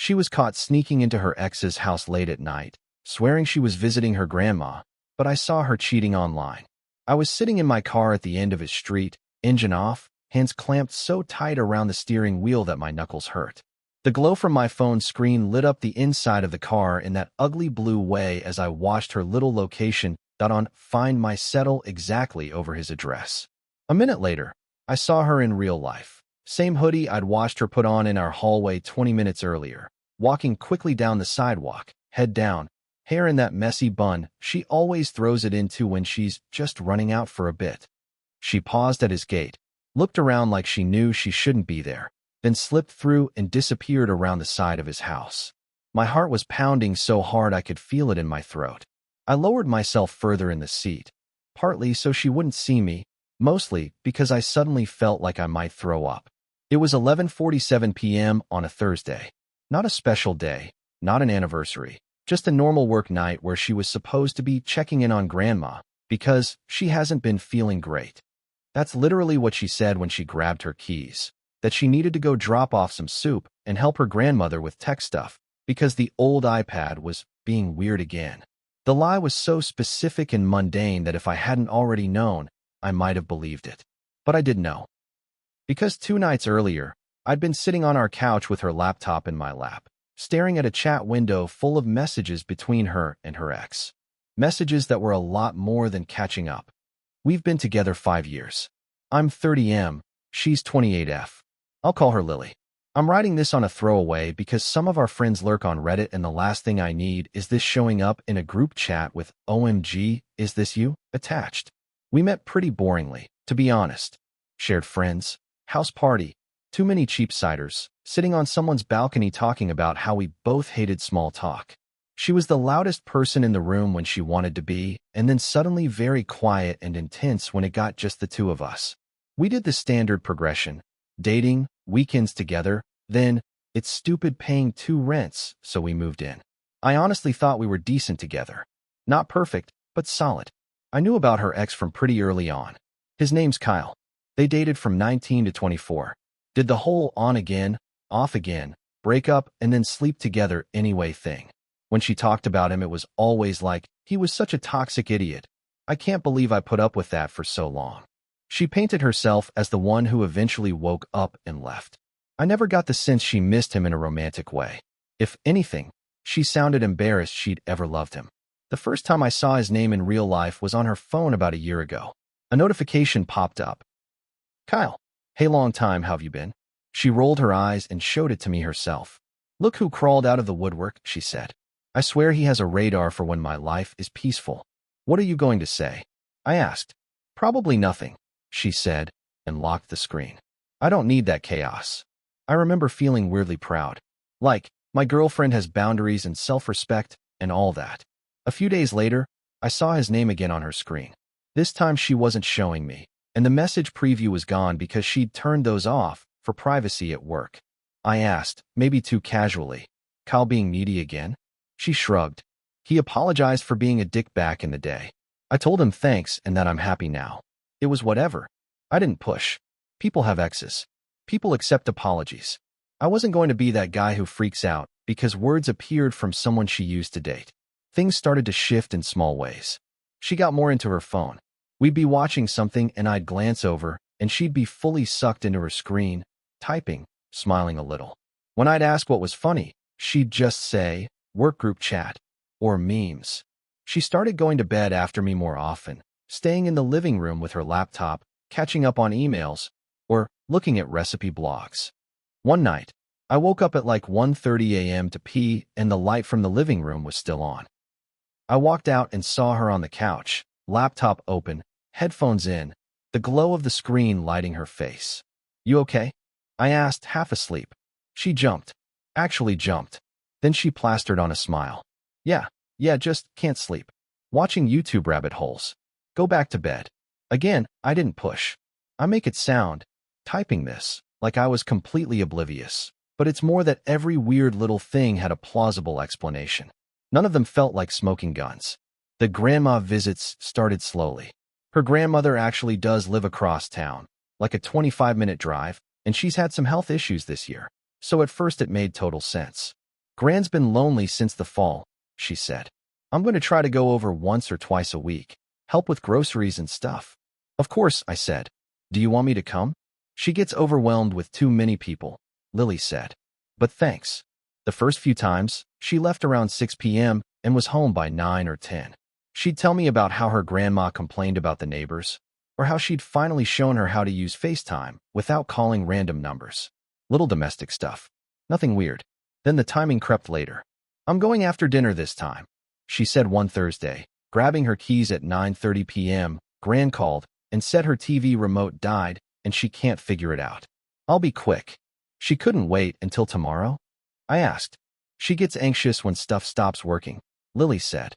She was caught sneaking into her ex's house late at night, swearing she was visiting her grandma, but I saw her cheating online. I was sitting in my car at the end of his street, engine off, hands clamped so tight around the steering wheel that my knuckles hurt. The glow from my phone screen lit up the inside of the car in that ugly blue way as I watched her little location on Find My settle exactly over his address. A minute later, I saw her in real life. Same hoodie I'd watched her put on in our hallway 20 minutes earlier, walking quickly down the sidewalk, head down, hair in that messy bun she always throws it into when she's just running out for a bit. She paused at his gate, looked around like she knew she shouldn't be there, then slipped through and disappeared around the side of his house. My heart was pounding so hard I could feel it in my throat. I lowered myself further in the seat, partly so she wouldn't see me, mostly because I suddenly felt like I might throw up. It was 11:47 p.m. on a Thursday. Not a special day, not an anniversary, just a normal work night where she was supposed to be checking in on Grandma because she hasn't been feeling great. That's literally what she said when she grabbed her keys, that she needed to go drop off some soup and help her grandmother with tech stuff because the old iPad was being weird again. The lie was so specific and mundane that if I hadn't already known, I might have believed it. But I didn't know. Because 2 nights earlier, I'd been sitting on our couch with her laptop in my lap, staring at a chat window full of messages between her and her ex. Messages that were a lot more than catching up. We've been together 5 years. I'm 30M, she's 28F. I'll call her Lily. I'm writing this on a throwaway because some of our friends lurk on Reddit and the last thing I need is this showing up in a group chat with OMG, is this you? Attached. We met pretty boringly, to be honest. Shared friends, house party, too many cheap ciders, sitting on someone's balcony talking about how we both hated small talk. She was the loudest person in the room when she wanted to be, and then suddenly very quiet and intense when it got just the two of us. We did the standard progression. Dating, weekends together, then, it's stupid paying 2 rents, so we moved in. I honestly thought we were decent together. Not perfect, but solid. I knew about her ex from pretty early on. His name's Kyle. They dated from 19 to 24. Did the whole on again, off again, break up and then sleep together anyway thing. When she talked about him, it was always like, he was such a toxic idiot. I can't believe I put up with that for so long. She painted herself as the one who eventually woke up and left. I never got the sense she missed him in a romantic way. If anything, she sounded embarrassed she'd ever loved him. The first time I saw his name in real life was on her phone about a year ago. A notification popped up. Kyle, hey, long time, how have you been? She rolled her eyes and showed it to me herself. Look who crawled out of the woodwork, she said. I swear he has a radar for when my life is peaceful. What are you going to say? I asked. Probably nothing, she said, and locked the screen. I don't need that chaos. I remember feeling weirdly proud. Like, my girlfriend has boundaries and self-respect and all that. A few days later, I saw his name again on her screen. This time she wasn't showing me, and the message preview was gone because she'd turned those off for privacy at work. I asked, maybe too casually, Kyle being needy again? She shrugged. He apologized for being a dick back in the day. I told him thanks and that I'm happy now. It was whatever. I didn't push. People have exes. People accept apologies. I wasn't going to be that guy who freaks out because words appeared from someone she used to date. Things started to shift in small ways. She got more into her phone. We'd be watching something and I'd glance over and she'd be fully sucked into her screen, typing, smiling a little. When I'd ask what was funny, she'd just say, work group chat, or memes. She started going to bed after me more often, staying in the living room with her laptop, catching up on emails, or looking at recipe blogs. One night, I woke up at like 1:30 a.m. to pee and the light from the living room was still on. I walked out and saw her on the couch, laptop open, headphones in, the glow of the screen lighting her face. You okay? I asked, half asleep. She jumped. Actually jumped. Then she plastered on a smile. Yeah, just can't sleep. Watching YouTube rabbit holes. Go back to bed. Again, I didn't push. I make it sound, typing this, like I was completely oblivious. But it's more that every weird little thing had a plausible explanation. None of them felt like smoking guns. The grandma visits started slowly. Her grandmother actually does live across town, like a 25-minute drive, and she's had some health issues this year. So at first it made total sense. Gran's been lonely since the fall, she said. I'm going to try to go over once or twice a week, help with groceries and stuff. Of course, I said. Do you want me to come? She gets overwhelmed with too many people, Lily said. But thanks. The first few times, she left around 6 p.m. and was home by 9 or 10. She'd tell me about how her grandma complained about the neighbors, or how she'd finally shown her how to use FaceTime without calling random numbers. Little domestic stuff. Nothing weird. Then the timing crept later. I'm going after dinner this time, she said one Thursday. Grabbing her keys at 9:30 p.m., Gran called and said her TV remote died and she can't figure it out. I'll be quick. She couldn't wait until tomorrow? I asked. She gets anxious when stuff stops working, Lily said.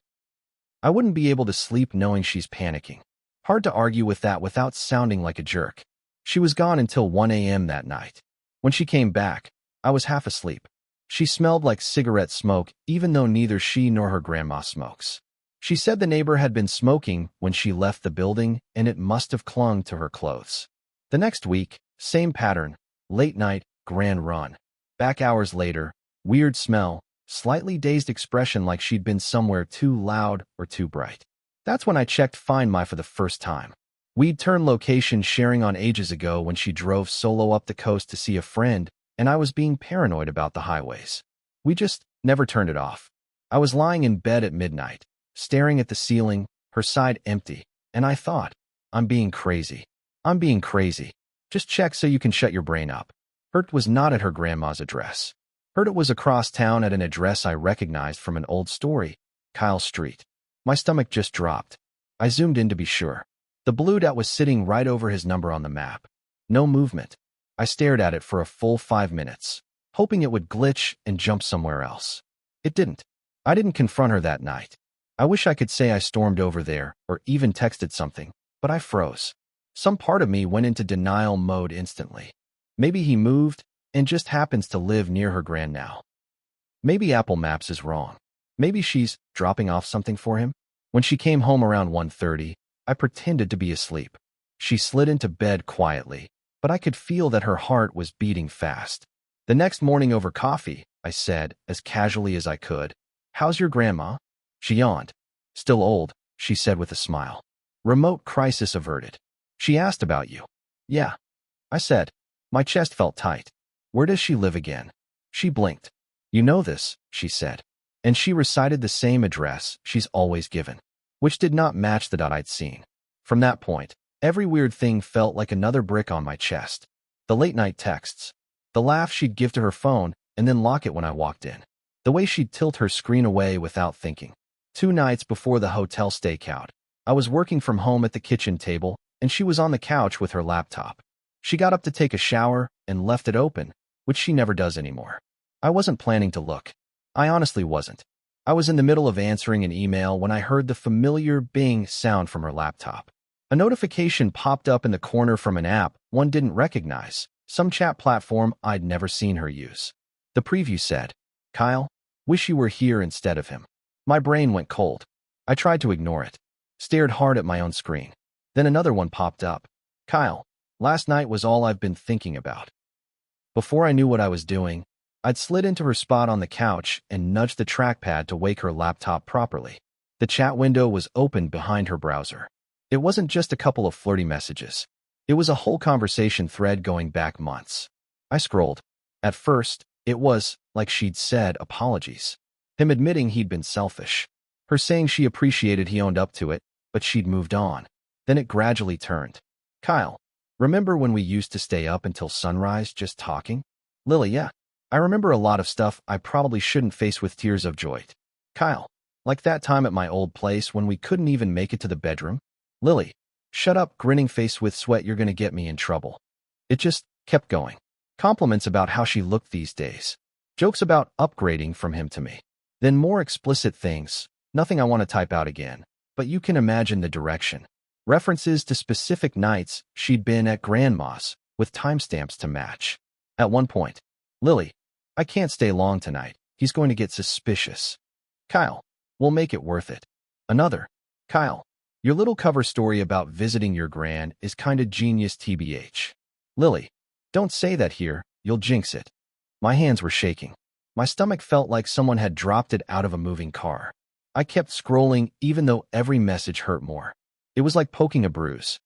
I wouldn't be able to sleep knowing she's panicking. Hard to argue with that without sounding like a jerk. She was gone until 1 a.m. that night. When she came back, I was half asleep. She smelled like cigarette smoke, even though neither she nor her grandma smokes. She said the neighbor had been smoking when she left the building, and it must have clung to her clothes. The next week, same pattern, late night, Gran run. Back hours later, weird smell, slightly dazed expression like she'd been somewhere too loud or too bright. That's when I checked Find My for the first time. We'd turned location sharing on ages ago when she drove solo up the coast to see a friend, and I was being paranoid about the highways. We just never turned it off. I was lying in bed at midnight, staring at the ceiling, her side empty, and I thought, I'm being crazy. I'm being crazy. Just check so you can shut your brain up. Hurt was not at her grandma's address. Heard it was across town at an address I recognized from an old story, Kyle Street. My stomach just dropped. I zoomed in to be sure. The blue dot was sitting right over his number on the map. No movement. I stared at it for a full 5 minutes, hoping it would glitch and jump somewhere else. It didn't. I didn't confront her that night. I wish I could say I stormed over there or even texted something, but I froze. Some part of me went into denial mode instantly. Maybe he moved and just happens to live near her grand now. Maybe Apple Maps is wrong. Maybe she's dropping off something for him. When she came home around 1:30, I pretended to be asleep. She slid into bed quietly, but I could feel that her heart was beating fast. The next morning over coffee, I said, as casually as I could, "How's your grandma?" She yawned. "Still old," she said with a smile. "Remote crisis averted." She asked about you. "Yeah," I said. My chest felt tight. "Where does she live again?" She blinked. "You know this," she said. And she recited the same address she's always given, which did not match the dot I'd seen. From that point, every weird thing felt like another brick on my chest. The late-night texts. The laugh she'd give to her phone and then lock it when I walked in. The way she'd tilt her screen away without thinking. 2 nights before the hotel stakeout, I was working from home at the kitchen table, and she was on the couch with her laptop. She got up to take a shower and left it open, which she never does anymore. I wasn't planning to look. I honestly wasn't. I was in the middle of answering an email when I heard the familiar bing sound from her laptop. A notification popped up in the corner from an app one didn't recognize, some chat platform I'd never seen her use. The preview said, "Kyle, wish you were here instead of him." My brain went cold. I tried to ignore it, stared hard at my own screen. Then another one popped up. "Kyle, last night was all I've been thinking about." Before I knew what I was doing, I'd slid into her spot on the couch and nudged the trackpad to wake her laptop properly. The chat window was open behind her browser. It wasn't just a couple of flirty messages. It was a whole conversation thread going back months. I scrolled. At first, it was, like she'd said, apologies. Him admitting he'd been selfish. Her saying she appreciated he owned up to it, but she'd moved on. Then it gradually turned. "Kyle, remember when we used to stay up until sunrise just talking?" "Lily, yeah. I remember a lot of stuff I probably shouldn't face with tears of joy." "Kyle, like that time at my old place when we couldn't even make it to the bedroom?" "Lily, shut up, grinning face with sweat, you're gonna get me in trouble." It just kept going. Compliments about how she looked these days. Jokes about upgrading from him to me. Then more explicit things, nothing I want to type out again, but you can imagine the direction. References to specific nights she'd been at grandma's, with timestamps to match. At one point, "Lily, I can't stay long tonight. He's going to get suspicious." "Kyle, we'll make it worth it." Another, "Kyle, your little cover story about visiting your gran is kinda genius tbh." "Lily, don't say that here, you'll jinx it." My hands were shaking. My stomach felt like someone had dropped it out of a moving car. I kept scrolling even though every message hurt more. It was like poking a bruise.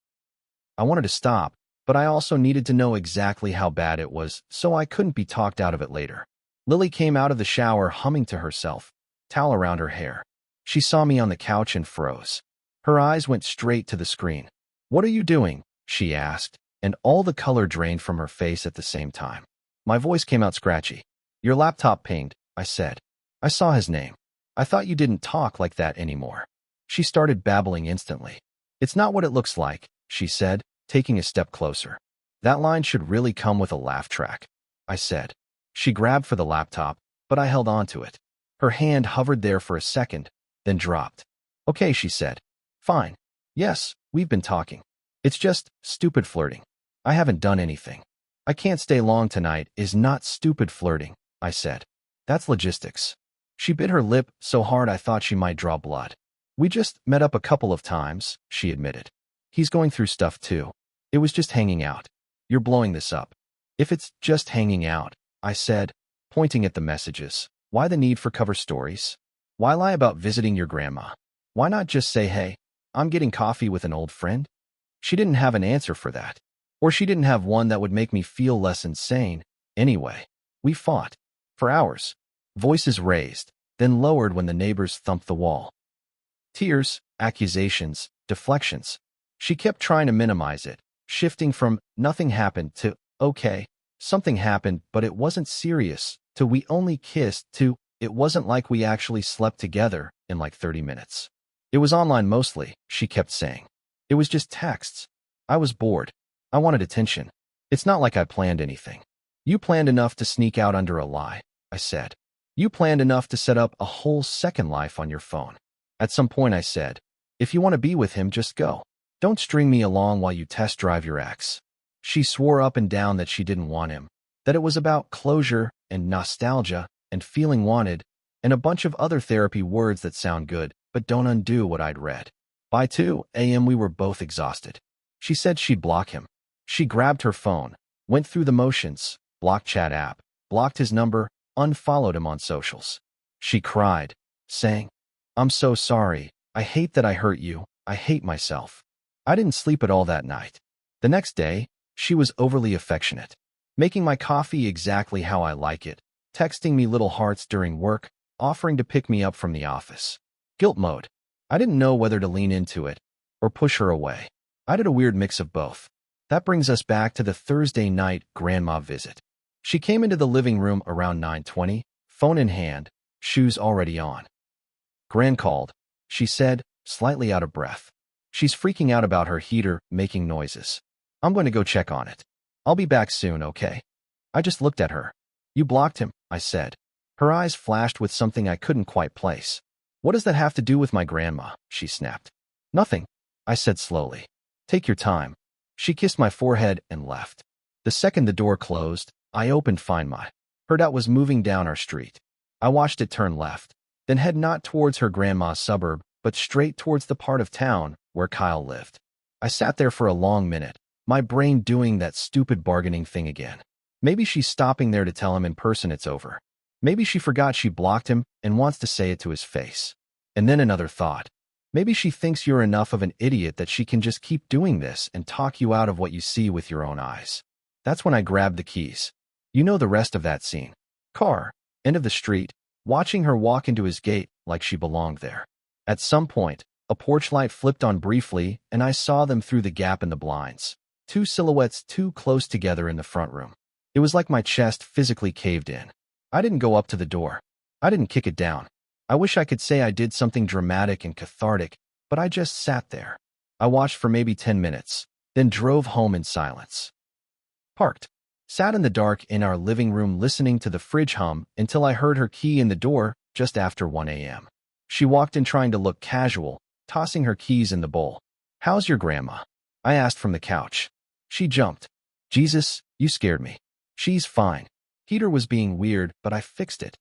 I wanted to stop, but I also needed to know exactly how bad it was so I couldn't be talked out of it later. Lily came out of the shower humming to herself, towel around her hair. She saw me on the couch and froze. Her eyes went straight to the screen. "What are you doing?" she asked, and all the color drained from her face at the same time. My voice came out scratchy. "Your laptop pinged," I said. I saw his name. "I thought you didn't talk like that anymore." She started babbling instantly. "It's not what it looks like," she said, taking a step closer. "That line should really come with a laugh track," I said. She grabbed for the laptop, but I held on to it. Her hand hovered there for a second, then dropped. "Okay," she said. "Fine. Yes, we've been talking. It's just stupid flirting. I haven't done anything." "I can't stay long tonight" is not stupid flirting, I said. "That's logistics." She bit her lip so hard I thought she might draw blood. "We just met up a couple of times," she admitted. "He's going through stuff too. It was just hanging out." "You're blowing this up." "If it's just hanging out," I said, pointing at the messages, "why the need for cover stories? Why lie about visiting your grandma? Why not just say, hey, I'm getting coffee with an old friend?" She didn't have an answer for that. Or she didn't have one that would make me feel less insane. Anyway, we fought. For hours. Voices raised, then lowered when the neighbors thumped the wall. Tears, accusations, deflections. She kept trying to minimize it, shifting from "nothing happened" to "okay, something happened, but it wasn't serious," to "we only kissed," to "it wasn't like we actually slept together" in like 30 minutes. It was online mostly, she kept saying. It was just texts. I was bored. I wanted attention. "It's not like I planned anything." "You planned enough to sneak out under a lie," I said. "You planned enough to set up a whole second life on your phone." At some point I said, "If you want to be with him, just go. Don't string me along while you test drive your ex." She swore up and down that she didn't want him, that it was about closure and nostalgia and feeling wanted, and a bunch of other therapy words that sound good but don't undo what I'd read. By 2 a.m. we were both exhausted. She said she'd block him. She grabbed her phone, went through the motions, blocked chat app, blocked his number, unfollowed him on socials. She cried, saying, "I'm so sorry. I hate that I hurt you. I hate myself." I didn't sleep at all that night. The next day, she was overly affectionate, making my coffee exactly how I like it, texting me little hearts during work, offering to pick me up from the office. Guilt mode. I didn't know whether to lean into it or push her away. I did a weird mix of both. That brings us back to the Thursday night grandma visit. She came into the living room around 9:20, phone in hand, shoes already on. "Gran called," she said, slightly out of breath. "She's freaking out about her heater making noises. I'm going to go check on it. I'll be back soon, okay?" I just looked at her. "You blocked him," I said. Her eyes flashed with something I couldn't quite place. "What does that have to do with my grandma?" she snapped. "Nothing," I said slowly. "Take your time." She kissed my forehead and left. The second the door closed, I opened Find My. Her dot was moving down our street. I watched it turn left, then head not towards her grandma's suburb, but straight towards the part of town where Kyle lived. I sat there for a long minute, my brain doing that stupid bargaining thing again. Maybe she's stopping there to tell him in person it's over. Maybe she forgot she blocked him and wants to say it to his face. And then another thought. Maybe she thinks you're enough of an idiot that she can just keep doing this and talk you out of what you see with your own eyes. That's when I grabbed the keys. You know the rest of that scene. Car, end of the street, watching her walk into his gate like she belonged there. At some point, a porch light flipped on briefly and I saw them through the gap in the blinds. Two silhouettes too close together in the front room. It was like my chest physically caved in. I didn't go up to the door. I didn't kick it down. I wish I could say I did something dramatic and cathartic, but I just sat there. I watched for maybe 10 minutes, then drove home in silence. Parked. Sat in the dark in our living room listening to the fridge hum until I heard her key in the door just after 1 a.m. She walked in trying to look casual, tossing her keys in the bowl. "How's your grandma?" I asked from the couch. She jumped. "Jesus, you scared me." "She's fine. Heater was being weird, but I fixed it."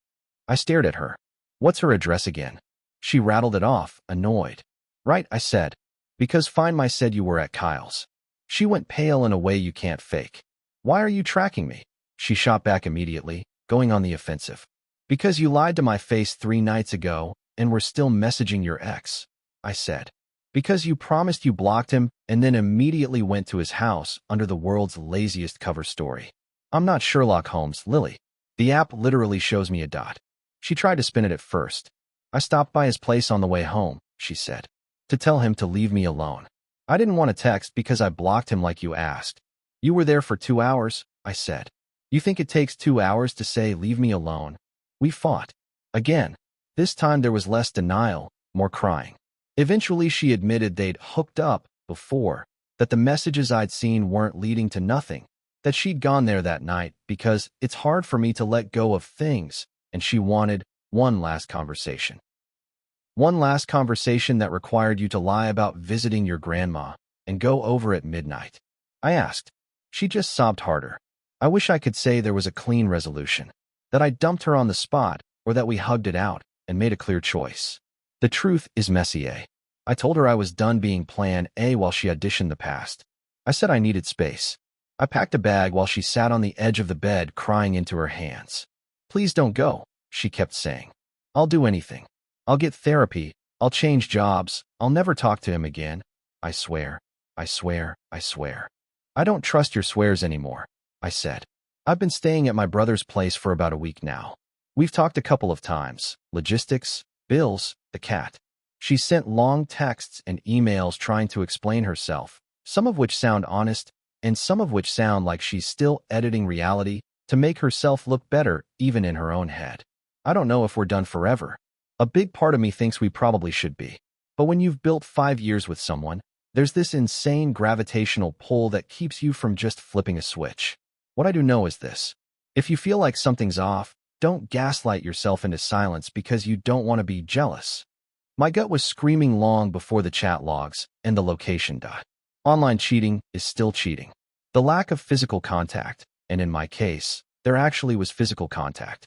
I stared at her. "What's her address again?" She rattled it off, annoyed. "Right," I said. "Because Find My said you were at Kyle's." She went pale in a way you can't fake. "Why are you tracking me?" She shot back immediately, going on the offensive. Because you lied to my face 3 nights ago and were still messaging your ex, I said. Because you promised you blocked him and then immediately went to his house under the world's laziest cover story. I'm not Sherlock Holmes, Lily. The app literally shows me a dot. She tried to spin it at first. I stopped by his place on the way home, she said, to tell him to leave me alone. I didn't want to text because I blocked him like you asked. You were there for 2 hours, I said. You think it takes 2 hours to say leave me alone? We fought. Again. This time there was less denial, more crying. Eventually she admitted they'd hooked up before, that the messages I'd seen weren't leading to nothing, that she'd gone there that night because it's hard for me to let go of things, and she wanted one last conversation. One last conversation that required you to lie about visiting your grandma and go over at midnight. I asked. She just sobbed harder. I wish I could say there was a clean resolution, that I dumped her on the spot, or that we hugged it out and made a clear choice. The truth is messy, eh? I told her I was done being plan A while she auditioned the past. I said I needed space. I packed a bag while she sat on the edge of the bed crying into her hands. Please don't go, she kept saying. I'll do anything. I'll get therapy. I'll change jobs. I'll never talk to him again. I swear. I swear. I swear. I don't trust your swears anymore, I said. I've been staying at my brother's place for about a week now. We've talked a couple of times. Logistics, bills, the cat. She sent long texts and emails trying to explain herself, some of which sound honest, and some of which sound like she's still editing reality to make herself look better even in her own head. I don't know if we're done forever. A big part of me thinks we probably should be. But when you've built 5 years with someone, there's this insane gravitational pull that keeps you from just flipping a switch. What I do know is this. If you feel like something's off, don't gaslight yourself into silence because you don't want to be jealous. My gut was screaming long before the chat logs and the location dot. Online cheating is still cheating. The lack of physical contact, and in my case, there actually was physical contact,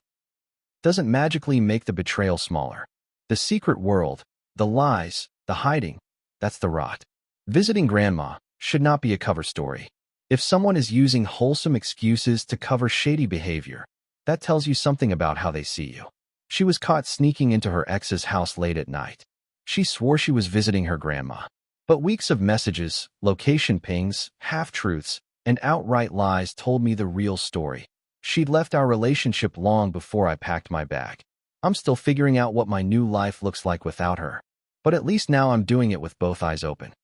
doesn't magically make the betrayal smaller. The secret world, the lies, the hiding, that's the rot. Visiting grandma should not be a cover story. If someone is using wholesome excuses to cover shady behavior, that tells you something about how they see you. She was caught sneaking into her ex's house late at night. She swore she was visiting her grandma. But weeks of messages, location pings, half-truths, and outright lies told me the real story. She'd left our relationship long before I packed my bag. I'm still figuring out what my new life looks like without her. But at least now I'm doing it with both eyes open.